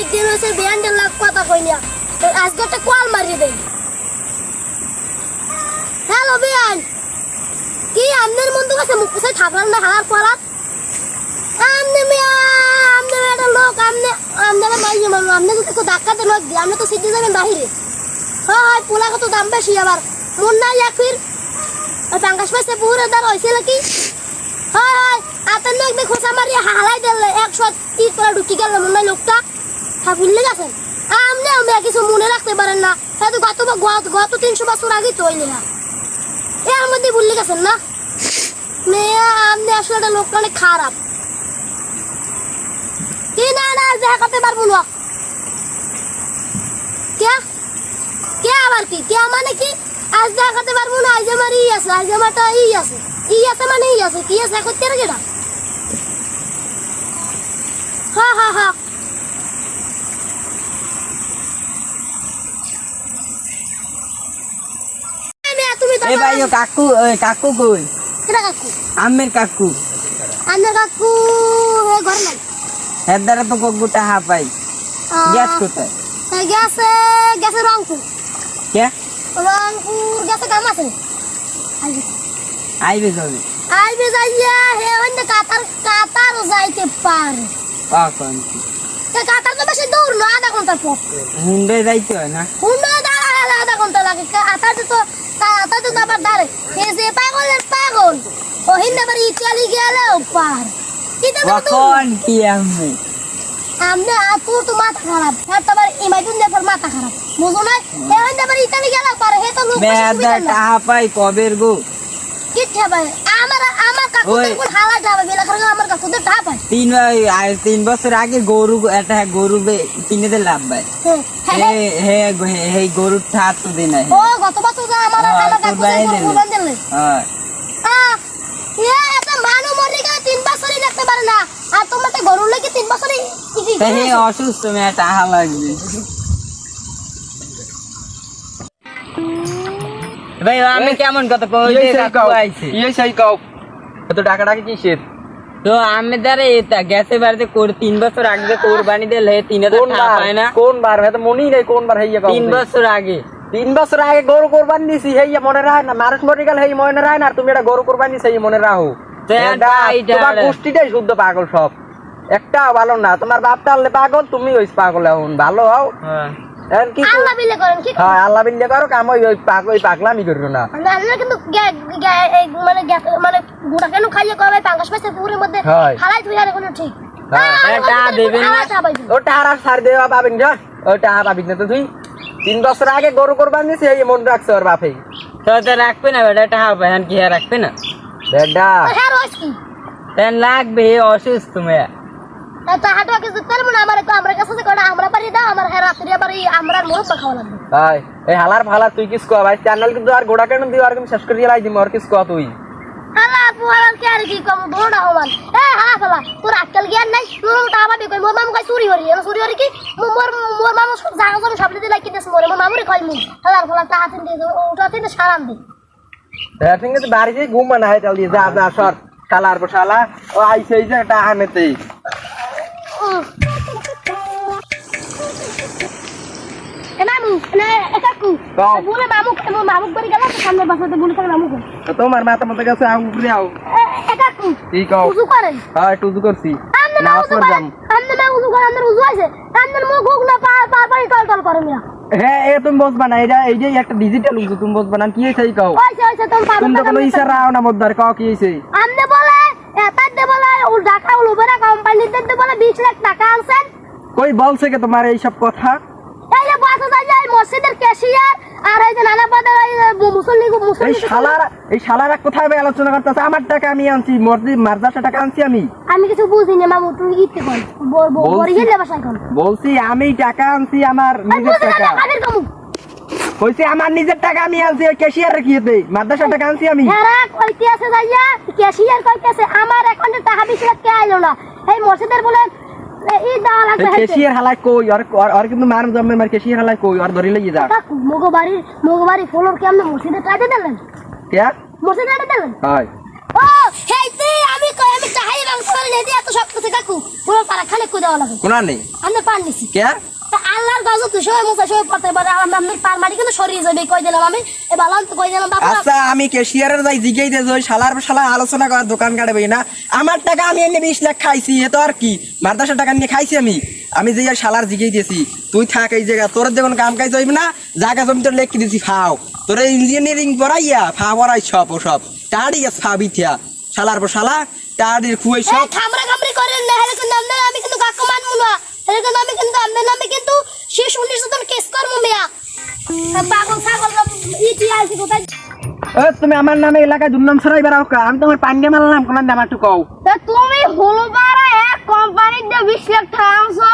অনেক দিন হয়েছে বিয়ান্ডের লাখ কথা কই না আজকে একটা কল মারি দেই হ্যালো বিয়ান কি আমনের বন্ধু কাছে মুখ পুষে থাকলাম না হালার পরাত আমনে একটা লোক আমনে মাইয়ে মারলো আমনে যদি একটু ধাক্কাতে লোক দিই আমনে তো সিদ্ধি যাবেন বাহিরে হয় পোলা কত দাম বেশি আবার মন নাই একদিন ওই পাঙ্গাস মাছে পুকুরের দ্বার হয়েছিল কি হয় আপনার লোক দেখো মারিয়ে হালাই দিলে 100 করে ঢুকি গেল মনে হয় লোকটা হাফিলে গেছেন আমি কিছু মনে রাখতে পারেন না হয়তো গত 300 বছর আগে তৈরি না এর মধ্যে ভুলে গেছেন না মেয়ে আপনি আসলে একটা লোকটা অনেক খারাপ কি না দেখা করতে পারবো না কে আবার কি মানে কি আজ দেখা করতে পারবো না আজ আমার আজ আমারটা আছে মানে আছে কি আছে করতে রে কেডা হ্যাঁ এ ভাই ও কাকু কই কেডা কাকু আমের কাকু এ ঘর নাই এর দ্বারা তো কগুটা হাপাই গ্যাস কোথায় গ্যাসে রংপুর কে গ্যাসে কাম আছে আইবে যাবে যাইয়া হে ওইনে কাতার যাইতে পারে কখন কাতার তো বেশি দূর না আধা ঘন্টার পথ হুন্ডে যাইতে হয় না হুন্ডে আধা ঘন্টা লাগে কাতার তো আবার দাঁড়ে হে যে পাগল ও হিন্দে আবার ইটালি গেলেও পার কখন কি আমি আমনে তোর তো মাথা খারাপ তার তো আবার ইমাইদুন দেফার মাথা খারাপ বুঝো না হে হিন্দে আবার ইটালি গেলেও পারে হে তো লোক মেয়েদের টাকা পাই কবের গো কিচ্ছা ভাই আমার কাকুদের কোন হালাটা হবে বেলা করে আমার কাকুদের টাকা পায় 3 বছর আগে গরু কিনে লাভ ভাই হে গরুর ঠাত তো দিন ও গত বছর আমার কাকুদের বলন দিলে এটা মানু মরে গেলে 3 বছরই লাগতে পারে না আর তোমার তো গরুর লাগি 3 বছরই হে অসুস্থ মেয়ে টাকা লাগবে ভাই আমি কেমন কথা কই কাকু আইছে তো টাকাটা কিসের তো আমি দারে এটা গ্যাসে বাড়িতে 3 বছর আগে কোরবানি দিলে 3000 টাকা পায় না কোন বার তো মনেই নাই কোন বার হইয়া 3 বছর আগে 3 বছর আগে গরু কোরবানি দিছি হইয়া মনে রাখে না মানুষ মরে গেল হই মনে রাখে না আর তুমি এটা গরু কোরবানি দিছি মনে রাখো তোমার গোষ্ঠীটাই শুদ্ধ পাগল সব একটা ভালো না তোমার বাপ টাললে পাগল তুমি ওই পাগল এখন ভালো হও আল্লাহ বিলে করেন কি হ্যাঁ আল্লাহ বিলে করো কাম ওই পাগলামি করো না আল্লাহ কিন্তু মানে গুড়া কেন খাইয়ে কবে পাঙ্গাস মাছে পুকুরের মধ্যে খালাই তুই আর কোনো ঠিক এটা দেবেন না ওটা আর ছাড় দেওয়া পাবেন যা ওটা পাবিন না তো তুই 3 বছর আগে গরু কোরবানি দিছি এই মন রাখছ ওর বাপে তো রাখবে না বেটা টাকা পায় কি রাখবে না বেটা হ্যাঁ রোজ কি তেন লাগবে অসুস্থ মেয়ে তা হাটো কিছু করব না আমরা কাছে যে কোনা আমরা পারি দাও আমার হ্যাঁ রাত্রি আবার আমরা মুরত খাওয়া লাগবে ভাই এই হালার ফালা তুই কিস কো ভাই চ্যানেল কিন্তু আর গোড়া কেন দিও আর কিন্তু শেষ করে লাই দিম আর কিস কো তুই হালা পুয়াল কে আর কি কম দোড়া হমান এ হালা ফালা তোর আক্কেল জ্ঞান নাই তোর টাকা দিই কই মোর মামু কই চুরি হরি কি মোর মামু সব জায়গা জমি সব দিতে লাগি দেস মোর মামুরে কই মু হালার ফালা টাকা তিন দে ওটা তিন সারাম দে এ ঠিক আছে বাড়িতে ঘুম না হয় চল যা সর শালার বশালা ও আইছে এই যে টাকা আনেতে মামু বাড়ি গেল সামনে বাসাতে বলে মামু তোমার মাথা মতো গেছে উপরে আও ঠিক আও উজু করেন হ্যাঁ টুজু করছি নামাজ পড়লাম আমনে না উজু করেন আমনে উজু আছে আমনে মুখ গুগ না পাড়ি টল করেন না হ্যাঁ এ তুমি বসবা না এই যে একটা ডিজিটাল উজু তুমি বসবা না কি হইছে কও হইছে তুমি তো কোনো ইশারা আও না মধ্যে কও কি হইছে আমনে বলে এত দে বলে ও ঢাকা উলুবেরা কোম্পানিতে দে বলে 20 লাখ টাকা আনছেন কই বলছে কে তোমার এই সব কথা এই যে বাসা যায় মসজিদের ক্যাশিয়ার আর এই যে নানা পাদের মুসল্লি এই শালারা কোথায় ভাই আলোচনা করতেছে আমার টাকা আমি আনছি মসজিদ মাদ্রাসা টাকা আনছি আমি কিছু বুঝি না মামু তুই ইতে কর বড়ি গেলে বাসা কোন বলছি আমি টাকা আনছি আমার নিজের টাকা কইছি আমার নিজের টাকা আমি আনছি ওই ক্যাশিয়ার রাখিয়েতে মাদ্রাসা টাকা আনছি আমি হ্যাঁ কইতে আছে যাইয়া ক্যাশিয়ার কইতেছে আমার অ্যাকাউন্টে টাকা 20 লাখ কে আইলো না এই মসজিদের বলে এই দাও লাগবে ক্যাশিয়ার হালাই কই আর কিন্তু মার জম্মে মার ক্যাশিয়ার হালাই কই আর ধরে লই যা মগবাড়ি ফলোর কি আমরা মসজিদে টাকা দিলেন কে মসজিদে টাকা দিলেন হয় ও হেইতে আমি টাকা বাংশ করে নেদি এত সব কিছু কাকু পুরো পারা খালি কই দেওয়া লাগে কোনা নেই আমরা কমান নিছি কে তা আল্লাহর গজব তুই সবাই মুসা সবাই পড়তে পারে আমি পার মারি কিন্তু সরিয়ে যাবে কই দিলাম আমি এ ভালো তো কই দিলাম বাবা আচ্ছা আমি ক্যাশিয়ারের যাই জিগেই দে ওই শালা আলোচনা করার দোকান কাটবে না আমার টাকা আমি এনে 20 লাখ খাইছি এ তো আর কি মাদ্রাসা টাকা নিয়ে খাইছি আমি যে আর শালার জিগেই দিয়েছি তুই থাক এই জায়গা তোর যখন কাম কাজ হইবে না জায়গা জমি তোর লেখি দিছি ফাও তোর ইঞ্জিনিয়ারিং পড়াইয়া ফা পড়াই সব টাড়ি গেছে ফা বিথিয়া শালার পর শালা টাড়ির খুয়াই সব খামরা খামরি করেন না হেলে কিন্তু আমি কিন্তু কাকু মানমু না হেলে কিন্তু আমি কিন্তু আমদের নামে কিন্তু শেষ 19 জন কেস করমু মিয়া পাগল ছাগল ইতি আইছি কোথায় তুমি আমার নামে এলাকায় দুর্নাম ছড়াই বেড়াও কা আমি তোমার পান্ডে মারলাম কোন নাম একটু কও তা তুমি হলুবারা এক কোম্পানির দিয়ে 20 লাখ টাকা আনছো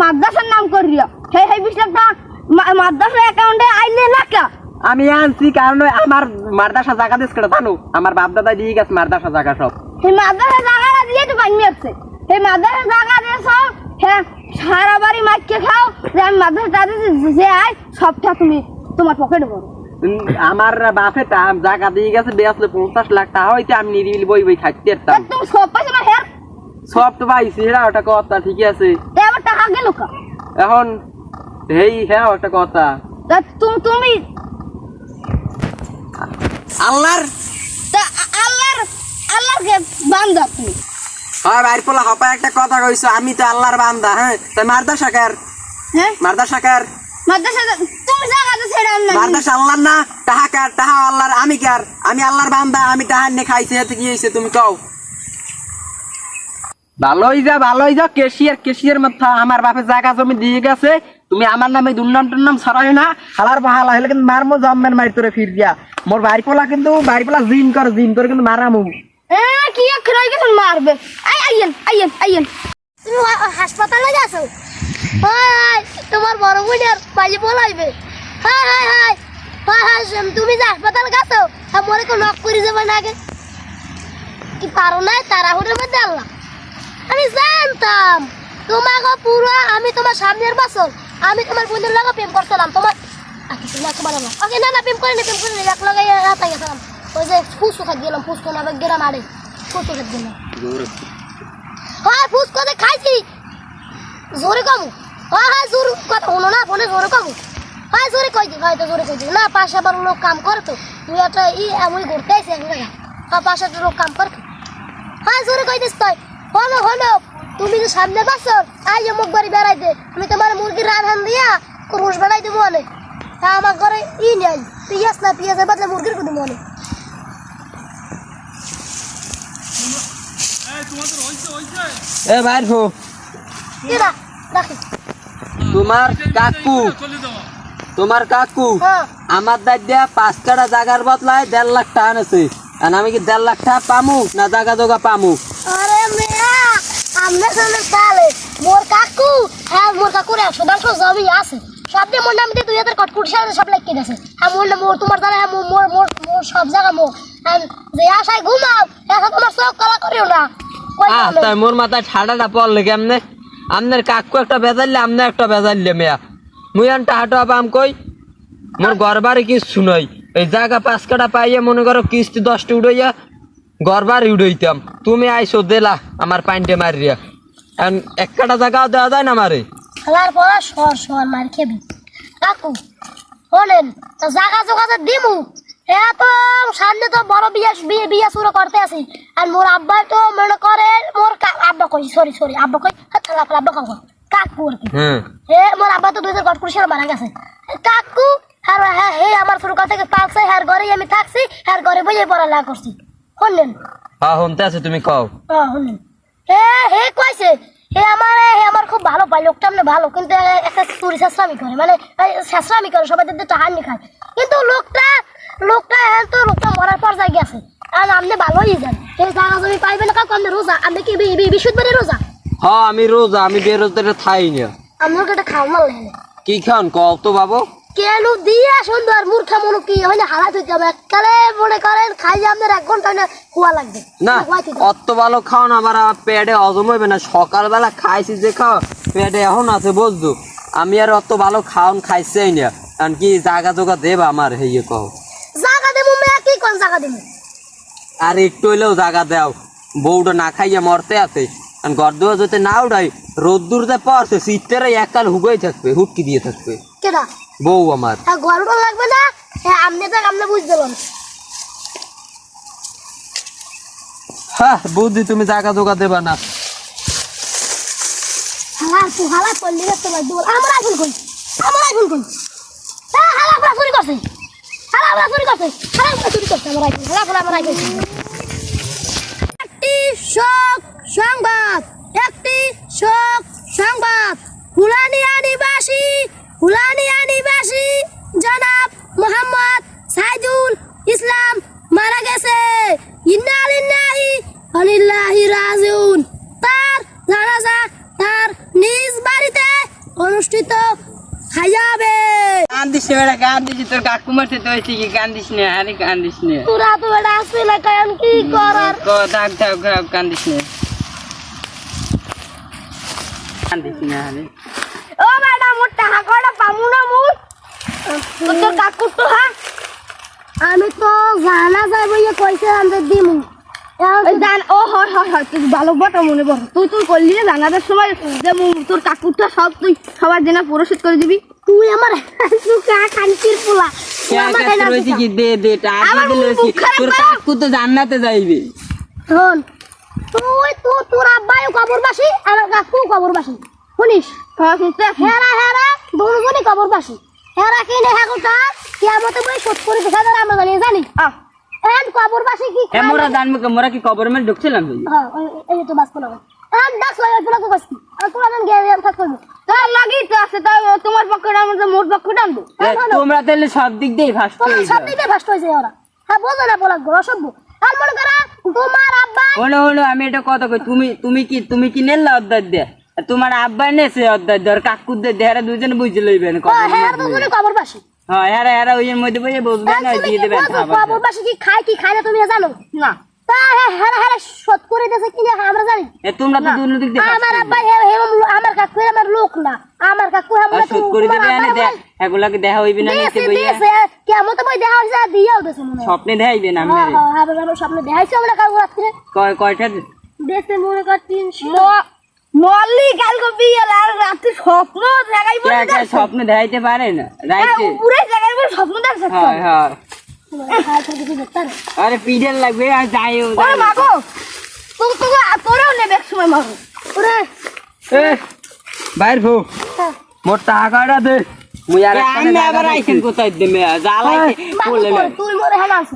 মাদ্রাসার নাম করিয়া হে 20 লাখ টাকা মাদ্রাসার অ্যাকাউন্টে আইলে না কা আমি আনছি কারণ আমার মাদ্রাসা জায়গা দেশ কেটে জানো আমার বাপ দাদা দিয়ে গেছে মাদ্রাসা জায়গা সব এই মাদ্রাসা জায়গাটা দিয়ে তো পাইনি আছে এই মাদ্রাসা জায়গা দিয়েছ হ্যাঁ সারা বাড়ি মাইকে খাও যে আমি মাদ্রাসা যে আয় সবটা তুমি তোমার পকেটে ভরো আমার বাপে জায়গা দিয়ে গেছে বেসলে 50 লাখ টাকা হইতে আমি নিরিবিলি বই খাইতে তা পারতাম তুমি সব পাইছো না হ্যাঁ সব তো পাইছি এটা ওটা কথা ঠিকই আছে তা আবার টাকা গেল কা এখন হ্যাঁ ওটা কথা তা তুমি আল্লাহর তা আল্লাহকে বান্দা তুমি হয় ভাই পোলা হপা একটা কথা কইছো আমি তো আল্লাহর বান্দা হ্যাঁ তাই মাদ্রাসা কার হ্যাঁ মাদ্রাসা কার মাদ্রাসা তুমি জায়গাটা ছেড়ে আন না মাদ্রাসা আল্লাহর না তাহা কার তাহা আল্লাহর আমি কার আমি আল্লাহর বান্দা আমি তাহা নে খাইছি এতে কি হইছে তুমি কও ভালোই যা কেশিয়ার মাথা আমার বাপের জায়গা জমি দিয়ে গেছে তুমি আমার নামে দুর্নাম টুর্নাম ছড়াই না হালার বাহালা হলে কিন্তু মারমো জম্মের মারি তোরে ফির দিয়া মোর বাড়ি পোলা জিন করে কিন্তু মারামু কি রয়ে গেছেন মারবে আইয়েন তুমি হাসপাতালে গেছো হাই তোমার বড় বোনের বাজি বলাইবে হাই তুমি যে হাসপাতালে গেছো আমার একটু নক করে যাবে না আগে কি পারো না তাড়াহুড়োর মধ্যে আল্লাহ আমি জানতাম তোমাকে পুরো আমি তোমার সামনের বছর আমি তোমার বোনের লাগে প্রেম করছিলাম তোমার না প্রেম করে এক লাগাই রাতা গেছিলাম ওই যে ফুসকো খাই গেলাম ফুসকো না গেলাম আরে ফুসকো খাই গেলাম হ্যাঁ ফুসকো যে খাইছি জোরে কমু হ্যাঁ জোর কথা হলো না ফোনে জোরে কমু হ্যাঁ জোরে কই দিই হয়তো জোরে কই দিই না পাশে আবার লোক কাম করে তো তুই একটা আমি ঘুরতে আইসি এক জায়গা হ্যাঁ পাশে একটা লোক কাম করে হ্যাঁ জোরে কই দিস তুই হলো তুমি যে সামনে বছর আই মুখ বাড়ি বেড়াইতে আমি তোমার মুরগির রান দিয়া রোজ বেড়াই দেবো অনেক আমার ঘরে নেই পিঁয়াজের বদলে মুরগির কুদি মনে এ ভাই ভো রাখি তোমার কাকু হ্যাঁ আমার দাদিয়া 5 কাটা জায়গার বদলায় 1.5 লাখ টাকা আনছে আর আমি কি 1.5 লাখ টাকা পামু না জায়গা জগা পামু আরে মেয়া আমনে সামনে তালে মোর কাকুর 100 জমি আছে সব দিয়ে মোর নাম দিয়ে 2000 কটকুটি সাথে সব লিখে দিয়েছে আর মোর তোমার জানা মোর সব জায়গা মোর যে আশায় ঘুমাও এখন তোমার সব কলা করিও না তাই মোর মাথায় ঠাডাটা পড়লে কেমনে আমনের কাকু একটা বেজাইলে আমনে একটা বেজাইলে মেয়া মুই আন টাহাটা পাম কই মোর ঘরবারে কিছু নই এই জায়গা 5 কাটা পাইয়া মনে করো কিস্তি 10টা উড়াইয়া ঘরবারে উড়াইতাম তুমি আইসো দেলা আমার পাইন্টে মারিয়া এখন 1 কাটা জায়গাও দেওয়া যায় না আমারে খেলার পর সর মার খেবি কাকু হলেন তো জায়গা জোগাতে দিমু এত সামনে তো বড় বিয়া শুরু করতে আছি আর মোর আব্বা তো মনে করে মোর আব্বা কই সরি আব্বা কই আব্বা কাকু আর কি মোর আব্বা তো 2000 কটকুটি সালে মারা গেছে কাকু আর হ্যাঁ আমার শুরু কথা থেকে পালছে হ্যাঁ ঘরে আমি থাকছি হ্যাঁ ঘরে বইয়ে পড়ালেখা করছি হলেন হ্যাঁ শুনতে আছে তুমি কও হলেন কইছে আমার খুব ভালো পাই লোকটা মানে ভালো কিন্তু একটা চুরি শেষরামি করে মানে শেষরামি করে সবাই দেখতে হানি খায় কিন্তু লোকটা মরার পর যাই গেছে আর আপনি ভালোই যান এই জায়গা জমি পাইবে না কাকু আপনি রোজা আপনি কি বিশুদ্ধবারে রোজা হ্যাঁ আমি রোজা আমি বেরোজদারে থাই না আমার একটা খাওয়া মাল লাগে কি খান কও তো বাবু কেন দিয়া সুন্দর মূর্খা মনু কি হয় না হারাত হইতে হবে এককালে মনে করেন খাই আপনার 1 ঘন্টা না খোয়া লাগবে না অত ভালো খাও না আমার পেটে হজম হইবে না সকালবেলা খাইছি যে খাও পেটে এখন আছে বুঝছো আমি আর অত ভালো খাওন খাইছেই না কারণ কি জায়গা জোগা দেব আমার হেয়ে কও জায়গা দেবো মেয়া কি কোন জায়গা দেবো আর একটু হইলেও জায়গা দাও বউটা না খাইয়া মরতে আছে আর গর্দ যদি না উঠাই রোদ্দুর যে পড়ছে শীতের এককাল হুগোই থাকবে হুটকি দিয়ে থাকবে কেডা বউ আমার হ্যাঁ গরম লাগবে না আমনে তো আমনে বুঝতে পারলাম হ্যাঁ বুদ্ধি তুমি জায়গা জোগা দেবা না হালা পল্লি রাখতে পারবো আমরা আইফোন কই হালা পুরা চুরি করছে আমার আইফোন একটি শোক সংবাদ হুলানিয়া নিবাসী জনাব মোহাম্মদ সাইদুল ইসলাম মারা গেছে ইন্না লিল্লাহি ওয়া ইন্না ইলাইহি রাজিউন তার জানাজা তার নিজ বাড়িতে অনুষ্ঠিত হবে কান্দিস না বেটা কান্দিস তোর কাকু মারছে তো হয়েছে কি কান্দিস না আরে কান্দিস না তোরা তো এটা আসলে কারণ কি করার থাক কান্দিস না কান্দিস না আরে ও ম্যাডাম মোর টাকা কটা পামু না মুই তোর কাকু তো হ্যাঁ আমি তো জানা যাইব ইয়ে কইছে আমাদের দিমু জান ও হয় তুই ভালো বটা মনে পড়ে তুই করলি রে জানাদের সময় যে তোর কাকুরটা সব তুই সবার জন্য পরিশোধ করে দিবি তুই আমার সুকা কান্তির পোলা দে টাকা তোর কাকু তো জান্নাতে যাইবে শোন তোর আব্বাইও কবরবাসী আমার কাকু কবরবাসী শুনিস হেরা দুজনই কবরবাসী হেরা কিনে হাগুটা কিয়ামতে বই শোধ করে দেখা ধরে আমরা জানি এন্ড কবরবাসী কি মোরা জানবো মোরা কি কবর মে ঢুকছিলাম হ্যাঁ এই তো বাস কোলা আর ডাক লাগে তোরা তো বাসকি আর তোরা জান গিয়ে থাক করব তার লাগি তো আছে তাই তোমার পক্ষে আমাদের মোট পক্ষে টানবো তোমরা তাহলে সব দিক দিয়ে ফাস্ট তোরা সব দিকে ফাস্ট হইছে ওরা হ্যাঁ বোঝো না বলা গো সব আর মনে করা তোমার আব্বা হলো আমি এটা কথা কই তুমি কি নেলা অর্ধেক দে তোমার আব্বা নেছে অর্ধেক দে আর কাকু দে হেরা দুজন বুঝে লইবেন হ্যাঁ দুজনে কবরবাসী হ্যাঁ হেরা ওই মধ্যে বসে বসবে না দিয়ে দেবেন কবরবাসী কি খায় না তুমি জানো না তা হেরা শোধ করে দিয়েছে কি না আমরা জানি তোমরা তো দুই দিক দিয়ে আমার আব্বা আমার কাকু আমার লোক না আমার কাকু আমরা শোধ করে দেবে না দেখ এগুলাকে দেখা হইবে না নিতে বইয়া কেমন তো বই দেখা হইছে দিয়াও দেছে মনে স্বপ্নে দেখাইবে না হ্যাঁ আমরা স্বপ্নে দেখাইছি আমরা কাকু রাত্রে কয়টা দেশে মনে কর 300 মল্লি কালকে বিয়ে আর রাতে স্বপ্ন জায়গায় বসে কে স্বপ্ন দেখাইতে পারে না রাইতে পুরো জায়গায় বসে স্বপ্ন দেখছ হ্যাঁ আরে পিডেল লাগবে আর যাইও ও মাগো তোরাও নেবে এক সময় মাগো ওরে এ বাইর ভু মোর টাকাটা দে মুই আর আমি আবার আইছেন কোথায় দেমে জ্বালাইতে বলে না তুই মোরে হেলা আনছ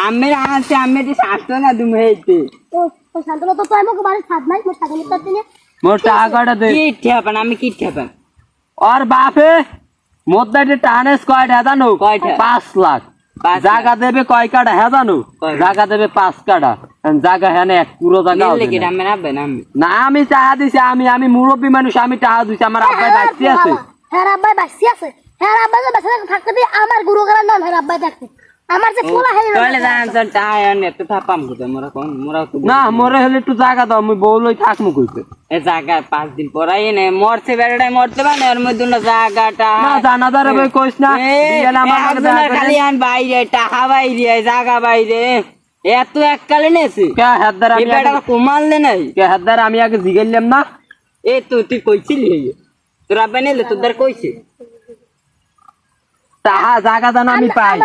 আমি আনছে আমি যে শাস্ত না তুমি হইতে ও শান্তনা তো তুই আমাকে বাড়ি ছাদ নাই মোর ছাগল করতে নে মোর টাকাটা দে কি ঠেপান আমি কি ঠেপান আর বাপে মোদ্দাটি টানেস কয়টা জানো কয়টা? 5 লাখ জায়গা দেবে কয় কাটা হ্যাঁ জানো জায়গা দেবে 5 কাটা জায়গা হ্যাঁ এক পুরো জায়গা হবে কি না। আমি নাবে না আমি না আমি টাকা দিছি আমি মুরব্বী মানুষ আমি টাকা দিছি আমার আব্বাই বাচ্চি আছে হ্যাঁ আব্বাই বাসি আছে হ্যাঁ আব্বাই যে বাসা থাকতে দি আমার গুরু গেলার নাম হ্যাঁ আব্বাই থাকতে আমার যে পোলা হেই তাহলে জান টাই আর নেতে থাপাম কত মোরা কোন মোরা তো না মরে হলে একটু জায়গা দাও আমি বউলই থাকমু কইতে এ জায়গা 5 দিন পরাই নে মরছে বেড়াটাই মরতে পারে এর মধ্যে না জায়গাটা না জানাদারে ভাই কইস না বিয়ে না আমার কাছে একজনের খালি আন বাইরে টাকা বাইরে জায়গা বাইরে এত এককালে নেছে কে হাদার এই আমি বেটাটা কমাল দে নাই কে হাদার আমি আগে জিগাইলাম না এ তো তুই কইছিলি তোর আব্বা নেলে তোদের কইছে টাকা জায়গা দান আমি পাই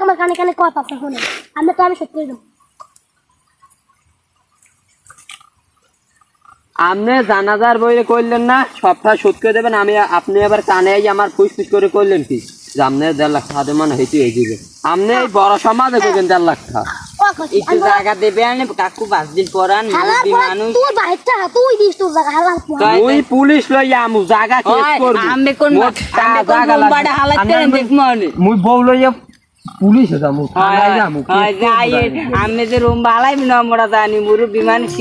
আমার কানে কানে কথা শুনে আমি তো আমি সত্যি দেব আপনি জানাজার বইরে কইলেন না সবটা শোধ করে দেবেন আমি আপনি আবার কানে আই আমার ফুসফুস করে কইলেন কি যে আপনি 1.5 লাখ টাকা দেবেন হইতে হয়ে যাবে আপনি এই বড় সমাজে কইবেন 1.5 লাখ টাকা একটু জায়গা দেবে আনে কাকু 5 দিন পরান মুরব্বি মানুষ তুই বাইকটা তুই দিস তোর জায়গা হালাল ওই পুলিশ লই আমু জায়গা কেস করব আমি কোন জায়গা বাড়া হালাত করে দেখমু আনে মুই বউ লইয়া পুলিশে যামু থানায় যামু হয় যাই আমি যে রুম বালাই না মোরা জানি মুরব্বি মানুষ